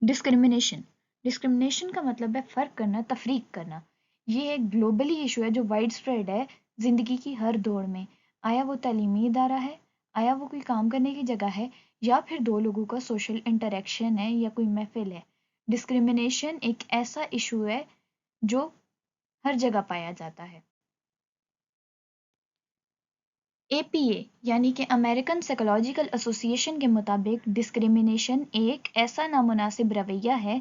Discrimination discrimination کا مطلب ہے فرق کرنا، تفریق کرنا. یہ ایک گلوبلی ایشو ہے جو وائڈ اسپریڈ ہے زندگی کی ہر دوڑ میں. آیا وہ تعلیمی ادارہ ہے، آیا وہ کوئی کام کرنے کی جگہ ہے، یا پھر دو لوگوں کا سوشل انٹریکشن ہے یا کوئی محفل ہے. ڈسکرمنیشن ایک ایسا ایشو ہے جو ہر جگہ پایا جاتا ہے. APA یعنی کہ امریکن سائیکولوجیکل ایسوسی ایشن کے مطابق ڈسکرمنیشن ایک ایسا نامناسب رویہ ہے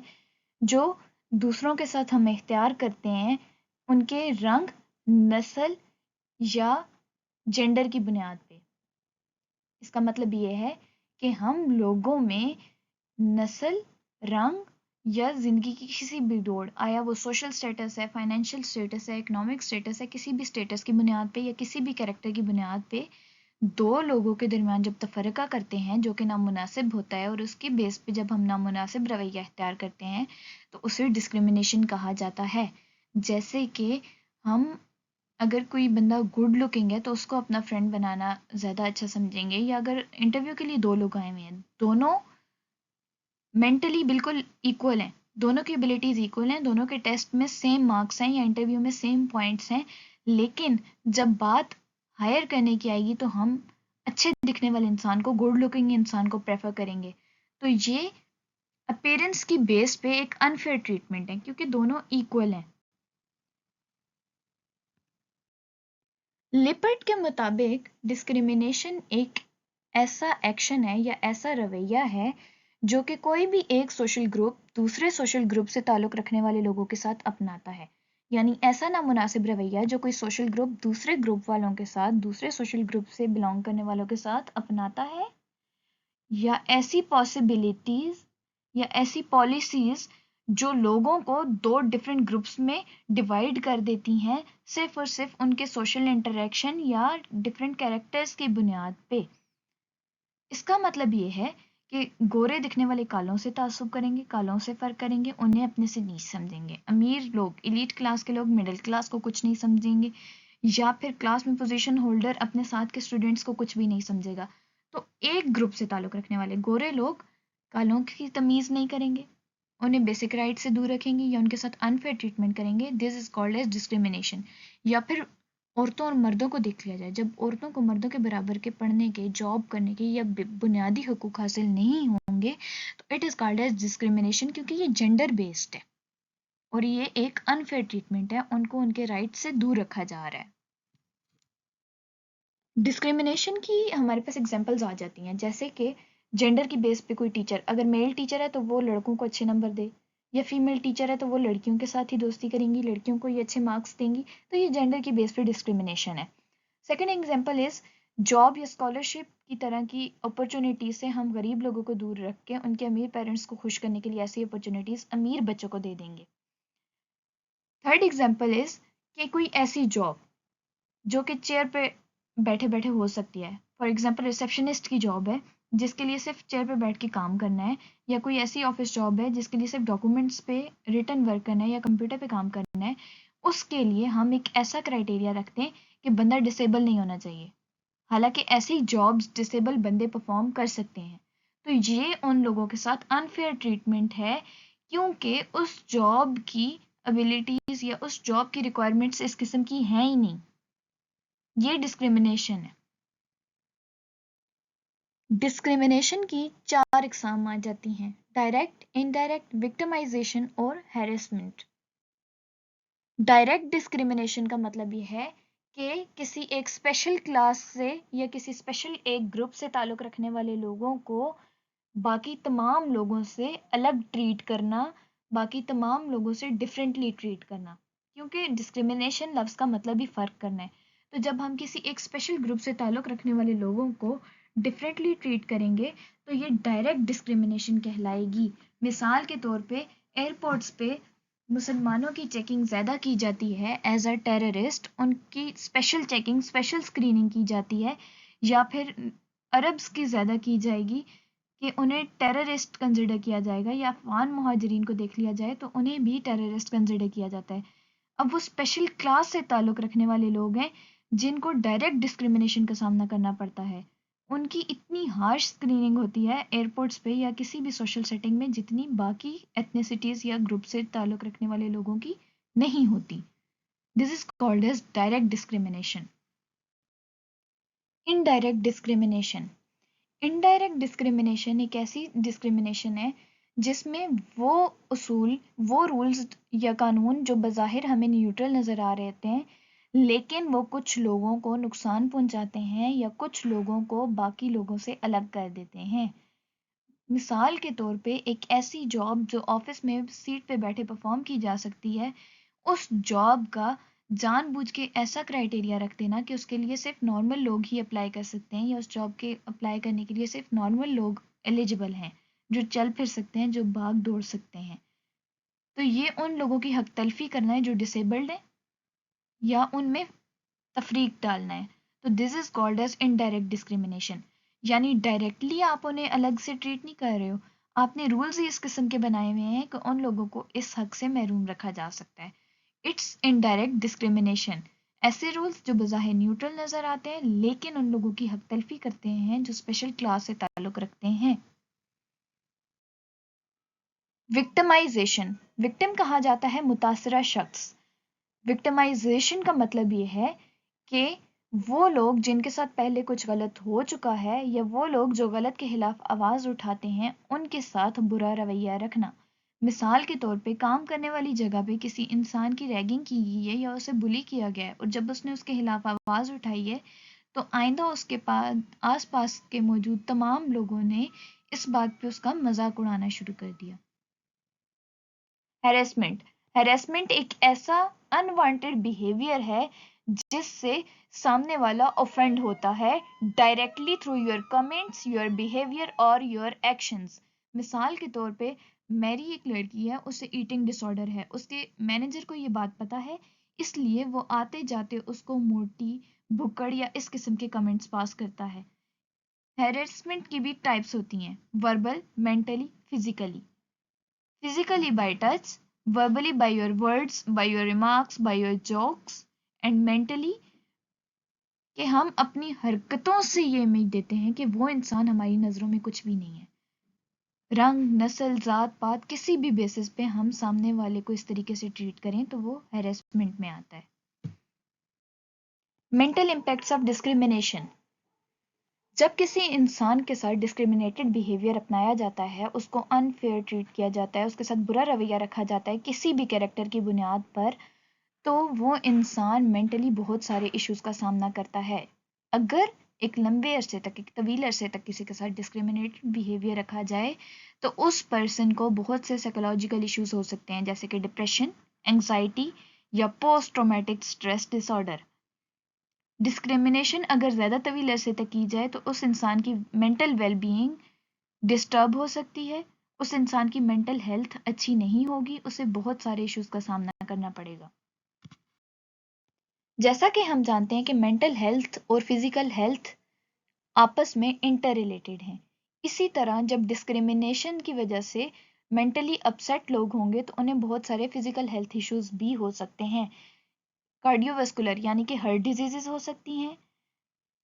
جو دوسروں کے ساتھ ہم اختیار کرتے ہیں ان کے رنگ، نسل یا جینڈر کی بنیاد پہ. اس کا مطلب یہ ہے کہ ہم لوگوں میں نسل، رنگ یا زندگی کی کسی بھی دوڑ، آیا وہ سوشل سٹیٹس ہے، فائنینشیل سٹیٹس ہے، اکنامک سٹیٹس ہے، کسی بھی سٹیٹس کی بنیاد پہ یا کسی بھی کریکٹر کی بنیاد پہ دو لوگوں کے درمیان جب تفرقہ کرتے ہیں جو کہ نامناسب ہوتا ہے، اور اس کی بیس پہ جب ہم نامناسب رویہ اختیار کرتے ہیں تو اسے ڈسکرمنیشن کہا جاتا ہے. جیسے کہ ہم اگر کوئی بندہ گڈ لکنگ ہے تو اس کو اپنا فرینڈ بنانا زیادہ اچھا سمجھیں گے، یا اگر انٹرویو کے لیے دو لوگ آئے ہوئے ہیں، دونوں مینٹلی بالکل ایکول ہیں، دونوں کی ابیلٹیز ایکول ہیں، دونوں کے ٹیسٹ میں سیم مارکس ہیں یا انٹرویو میں سیم پوائنٹس ہیں، لیکن جب بات ہائر کرنے کی آئے گی تو ہم اچھے دکھنے والے انسان کو، گڈ لکنگ انسان کو پریفر کریں گے. تو یہ اپیرنس کی بیس پہ ایک انفیئر ٹریٹمنٹ ہے کیونکہ دونوں ایکول ہیں. لپٹ کے مطابق ڈسکرمنیشن ایک ایسا ایکشن ہے یا ایسا رویہ ہے جو کہ کوئی بھی ایک سوشل گروپ دوسرے سوشل گروپ سے تعلق رکھنے والے لوگوں کے ساتھ اپناتا ہے. یعنی ایسا نامناسب رویہ جو کوئی سوشل گروپ دوسرے گروپ والوں کے ساتھ، دوسرے سوشل گروپ سے بلانگ کرنے والوں کے ساتھ اپناتا ہے، یا ایسی پاسبلٹیز یا ایسی پالیسیز جو لوگوں کو دو ڈفرینٹ گروپس میں ڈیوائڈ کر دیتی ہیں صرف اور صرف ان کے سوشل انٹریکشن یا ڈفرینٹ کیریکٹرز کی بنیاد پہ. اس کا مطلب یہ ہے کہ گورے دکھنے والے کالوں سے تعصب کریں گے، کالوں سے فرق کریں گے، انہیں اپنے سے نیچ سمجھیں گے. امیر لوگ، ایلیٹ کلاس کے لوگ مڈل کلاس کو کچھ نہیں سمجھیں گے، یا پھر کلاس میں پوزیشن ہولڈر اپنے ساتھ کے اسٹوڈنٹس کو کچھ بھی نہیں سمجھے گا. تو ایک گروپ سے تعلق رکھنے والے گورے لوگ کالوں کی تمیز نہیں کریں گے، انہیں بیسک رائٹ سے دور رکھیں گے یا ان کے ساتھ انفیئر ٹریٹمنٹ کریں گے. دس از کالڈ ایز ڈسکرمنیشن. یا پھر عورتوں اور مردوں کو دیکھ لیا جائے، جب عورتوں کو مردوں کے برابر کے پڑھنے کے، جاب کرنے کے یا بنیادی حقوق حاصل نہیں ہوں گے تو it is called as discrimination, کیونکہ یہ جینڈر بیسڈ ہے اور یہ ایک انفیئر ٹریٹمنٹ ہے، ان کو ان کے رائٹ سے دور رکھا جا رہا ہے. ڈسکرمنیشن کی ہمارے پاس اگزامپلز آ جاتی ہیں، جیسے کہ جینڈر کی بیس پہ کوئی ٹیچر، اگر میل ٹیچر ہے تو وہ لڑکوں کو اچھے نمبر دے، یا فیمیل ٹیچر ہے تو وہ لڑکیوں کے ساتھ ہی دوستی کریں گی، لڑکیوں کو یہ اچھے مارکس دیں گی. تو یہ جینڈر کی بیس پہ ڈسکرمنیشن ہے. سیکنڈ ایگزامپل از جاب یا اسکالرشپ کی طرح کی اپرچونیٹی سے ہم غریب لوگوں کو دور رکھ کے ان کے امیر پیرنٹس کو خوش کرنے کے لیے ایسی اپرچونیٹیز امیر بچوں کو دے دیں گے. تھرڈ ایگزامپل از کہ کوئی ایسی جاب جو کہ چیئر پہ بیٹھے بیٹھے ہو سکتی ہے، فار ایگزامپل ریسیپشنسٹ کی جاب ہے جس کے لیے صرف چیئر پہ بیٹھ کے کام کرنا ہے، یا کوئی ایسی آفس جاب ہے جس کے لیے صرف ڈاکومنٹس پہ ریٹن ورک کرنا ہے یا کمپیوٹر پہ کام کرنا ہے. اس کے لیے ہم ایک ایسا کرائٹیریا رکھتے ہیں کہ بندہ ڈسیبل نہیں ہونا چاہیے، حالانکہ ایسی جابز ڈسیبل بندے پرفارم کر سکتے ہیں. تو یہ ان لوگوں کے ساتھ انفیئر ٹریٹمنٹ ہے کیونکہ اس جاب کی ابیلٹیز یا اس جاب کی ریکوائرمنٹس اس قسم کی ہیں ہی نہیں. یہ ڈسکرمنیشن ہے. ڈسکرمنیشن کی چار اقسام آ جاتی ہیں: ڈائریکٹ، انڈائریکٹ، وکٹمائزیشن اور ہیرسمنٹ. ڈائریکٹ ڈسکرمنیشن کا مطلب یہ ہے کہ کسی ایک اسپیشل کلاس سے یا کسی اسپیشل ایک گروپ سے تعلق رکھنے والے لوگوں کو باقی تمام لوگوں سے الگ ٹریٹ کرنا، باقی تمام لوگوں سے ڈفرینٹلی ٹریٹ کرنا، کیونکہ ڈسکرمنیشن لفظ کا مطلب ہی فرق کرنا ہے. تو جب ہم کسی ایک اسپیشل گروپ سے تعلق رکھنے والے لوگوں کو ڈفرینٹلی ٹریٹ کریں گے تو یہ ڈائریکٹ ڈسکرمنیشن کہلائے گی. مثال کے طور پہ ایئرپورٹس پہ مسلمانوں کی چیکنگ زیادہ کی جاتی ہے ایز اے ٹیررسٹ، ان کی اسپیشل چیکنگ، اسپیشل اسکریننگ کی جاتی ہے، یا پھر عربس کی زیادہ کی جائے گی کہ انہیں ٹیررسٹ کنسیڈر کیا جائے گا، یا افغان مہاجرین کو دیکھ لیا جائے تو انہیں بھی ٹیررسٹ کنسیڈر کیا جاتا ہے. اب وہ اسپیشل کلاس سے تعلق رکھنے والے لوگ ہیں جن کو ڈائریکٹ ڈسکرمنیشن کا سامنا کرنا پڑتا ہے. ان کی اتنی ہارش اسکریننگ ہوتی ہے ایئرپورٹس پہ یا کسی بھی سوشل سیٹنگ میں جتنی باقی ایتھنیسٹیز یا گروپ سے تعلق رکھنے والے لوگوں کی نہیں ہوتی. This is called as direct discrimination. Indirect discrimination. Indirect discrimination ایک ایسی ڈسکریمنیشن ہے جس میں وہ اصول، وہ رولز یا قانون جو بظاہر ہمیں نیوٹرل نظر آ رہے ہیں لیکن وہ کچھ لوگوں کو نقصان پہنچاتے ہیں یا کچھ لوگوں کو باقی لوگوں سے الگ کر دیتے ہیں. مثال کے طور پہ ایک ایسی جاب جو آفس میں سیٹ پہ بیٹھے پرفارم کی جا سکتی ہے، اس جاب کا جان بوجھ کے ایسا کرائٹیریا رکھ دینا کہ اس کے لیے صرف نارمل لوگ ہی اپلائی کر سکتے ہیں، یا اس جاب کے اپلائی کرنے کے لیے صرف نارمل لوگ ایلیجیبل ہیں، جو چل پھر سکتے ہیں، جو بھاگ دوڑ سکتے ہیں. تو یہ ان لوگوں کی حق تلفی کرنا ہے جو ڈسیبلڈ ہیں یا ان میں تفریق ڈالنا ہے. تو this is called as indirect discrimination. یعنی ڈائریکٹلی آپ انہیں الگ سے ٹریٹ نہیں کر رہے ہو، آپ نے رولز ہی اس قسم کے بنائے ہوئے ہیں کہ ان لوگوں کو اس حق سے محروم رکھا جا سکتا ہے. It's indirect discrimination. ایسے رولز جو بظاہر نیوٹرل نظر آتے ہیں لیکن ان لوگوں کی حق تلفی کرتے ہیں جو اسپیشل کلاس سے تعلق رکھتے ہیں. وکٹمائزیشن. وکٹم کہا جاتا ہے متاثرہ شخص. وکٹمائزیشن کا مطلب یہ ہے کہ وہ لوگ جن کے ساتھ پہلے کچھ غلط ہو چکا ہے یا وہ لوگ جو غلط کے خلاف آواز اٹھاتے ہیں ان کے ساتھ برا رویہ رکھنا. مثال کے طور پہ کام کرنے والی جگہ پہ کسی انسان کی ریگنگ کی گئی ہے یا اسے بلی کیا گیا ہے اور جب اس نے اس کے خلاف آواز اٹھائی ہے تو آئندہ اس کے پاس آس پاس کے موجود تمام لوگوں نے اس بات پہ اس کا مذاق اڑانا شروع کر دیا. ہیرسمنٹ. ہیرسمنٹ ایک ایسا انوانٹیڈ بیہیویئر ہے جس سے سامنے والا اوفینڈ ہوتا ہے directly through your comments, your behaviour اور یور ایکشنز. مثال کے طور پہ میری ایک لڑکی ہے، اسے ایٹنگ ڈس آرڈر ہے، اس کے مینیجر کو یہ بات پتا ہے، اس لیے وہ آتے جاتے اس کو موٹی، بھکڑ یا اس قسم کے کمنٹس پاس کرتا ہے. ہیرسمنٹ کی بھی ٹائپس ہوتی ہیں: verbal, mentally, physically. Physically by touch, verbally by your words, by your remarks, by your jokes, and mentally کہ ہم اپنی حرکتوں سے یہ امید دیتے ہیں کہ وہ انسان ہماری نظروں میں کچھ بھی نہیں ہے. رنگ، نسل، ذات پات، کسی بھی بیسس پہ ہم سامنے والے کو اس طریقے سے ٹریٹ کریں تو وہ ہیرسمنٹ میں آتا ہے. Mental impacts of discrimination. جب کسی انسان کے ساتھ ڈسکریمنیٹڈ بیہیویئر اپنایا جاتا ہے، اس کو انفیئر ٹریٹ کیا جاتا ہے، اس کے ساتھ برا رویہ رکھا جاتا ہے کسی بھی کیریکٹر کی بنیاد پر، تو وہ انسان مینٹلی بہت سارے ایشوز کا سامنا کرتا ہے. اگر ایک لمبے عرصے تک، ایک طویل عرصے تک کسی کے ساتھ ڈسکریمنیٹڈ بیہیویئر رکھا جائے تو اس پرسن کو بہت سے سائیکولوجیکل ایشوز ہو سکتے ہیں، جیسے کہ ڈپریشن، انگزائٹی یا post traumatic stress dis order. Discrimination اگر زیادہ طویل عرصے تک کی جائے تو اس انسان کی مینٹل ویل بینگ ڈسٹرب ہو سکتی ہے، اس انسان کی مینٹل ہیلتھ اچھی نہیں ہوگی، اسے بہت سارے ایشوز کا سامنا کرنا پڑے گا. جیسا کہ ہم جانتے ہیں کہ مینٹل ہیلتھ اور فزیکل ہیلتھ آپس میں انٹر ریلیٹڈ ہیں، اسی طرح جب ڈسکریمنیشن کی وجہ سے مینٹلی اپسیٹ لوگ ہوں گے تو انہیں بہت سارے فزیکل ہیلتھ ایشوز بھی ہو سکتے ہیں. کارڈیو ویسکولر یعنی کہ ہارٹ ڈیزیزز ہو سکتی ہیں،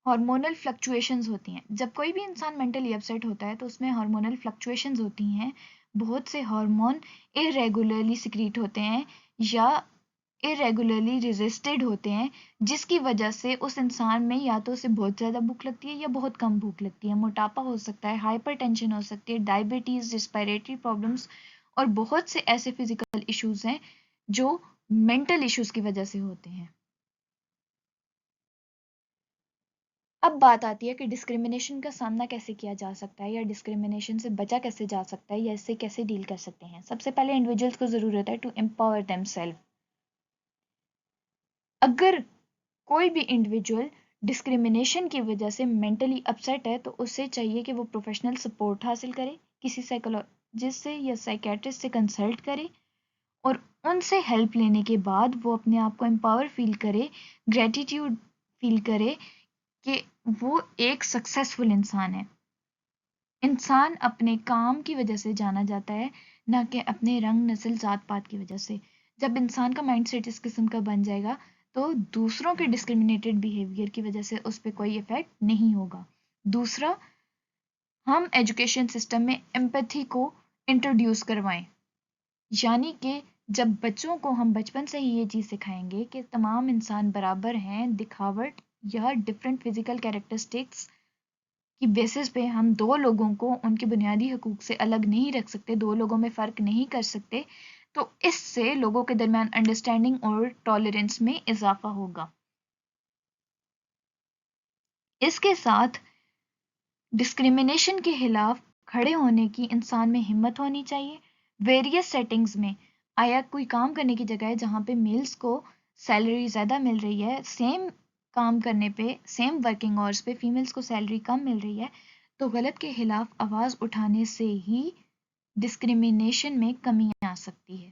ہارمونل فلکچویشنز ہوتی ہیں. جب کوئی بھی انسان مینٹلی اپسیٹ ہوتا ہے تو اس میں ہارمونل فلکچویشنز ہوتی ہیں، بہت سے ہارمون irregularly سیکریٹ ہوتے ہیں یا irregularly resisted ہوتے ہیں، جس کی وجہ سے اس انسان میں یا تو اسے بہت زیادہ بھوک لگتی ہے یا بہت کم بھوک لگتی ہے، موٹاپا ہو سکتا ہے، ہائپر ٹینشن ہو سکتی ہے، ڈائبٹیز، ریسپائریٹری پرابلمس اور بہت سے ایسے فزیکل ایشوز ہیں جو مینٹل ایشوز کی وجہ سے ہوتے ہیں. اب بات آتی ہے کہ ڈسکریمنیشن کا سامنا کیسے کیا جا سکتا ہے یا ڈسکریمنیشن سے بچا کیسے جا سکتا ہے یا اس سے کیسے ڈیل کر سکتے ہیں. سب سے پہلے انڈیویجولس کو ضرورت ہے ٹو امپاور دیم سیلف. اگر کوئی بھی انڈیویجول ڈسکریمنیشن کی وجہ سے مینٹلی اپسیٹ ہے تو اسے چاہیے کہ وہ پروفیشنل سپورٹ حاصل کرے، کسی سائیکولوجسٹ سے یا سائیکیٹرسٹ سے کنسلٹ کرے اور ان سے ہیلپ لینے کے بعد وہ اپنے آپ کو امپاور فیل کرے، گریٹیٹیوڈ فیل کرے کہ وہ ایک سکسیسفل انسان ہے. انسان اپنے کام کی وجہ سے جانا جاتا ہے، نہ کہ اپنے رنگ، نسل، ذات پات کی وجہ سے. جب انسان کا مائنڈ سیٹ اس قسم کا بن جائے گا تو دوسروں کے ڈسکریمنیٹڈ بیہیویئر کی وجہ سے اس پہ کوئی افیکٹ نہیں ہوگا. دوسرا، ہم ایجوکیشن سسٹم میں ایمپتھی کو انٹروڈیوس کروائیں، یعنی کہ جب بچوں کو ہم بچپن سے ہی یہ چیز سکھائیں گے کہ تمام انسان برابر ہیں، دکھاوٹ یا ڈفرینٹ فزیکل کیریکٹرسٹکس کی بیسس پہ ہم دو لوگوں کو ان کے بنیادی حقوق سے الگ نہیں رکھ سکتے، دو لوگوں میں فرق نہیں کر سکتے، تو اس سے لوگوں کے درمیان انڈرسٹینڈنگ اور ٹالرنس میں اضافہ ہوگا۔ اس کے ساتھ ڈسکریمنیشن کے خلاف کھڑے ہونے کی انسان میں ہمت ہونی چاہیے۔ ویریس سیٹنگز میں آیا کوئی کام کرنے کی جگہ ہے جہاں پہ میلز کو سیلری زیادہ مل رہی ہے، سیم کام کرنے پہ، سیم ورکنگ آورس پہ فیمیلز کو سیلری کم مل رہی ہے، تو غلط کے خلاف آواز اٹھانے سے ہی ڈسکریمنیشن میں کمی آ سکتی ہے۔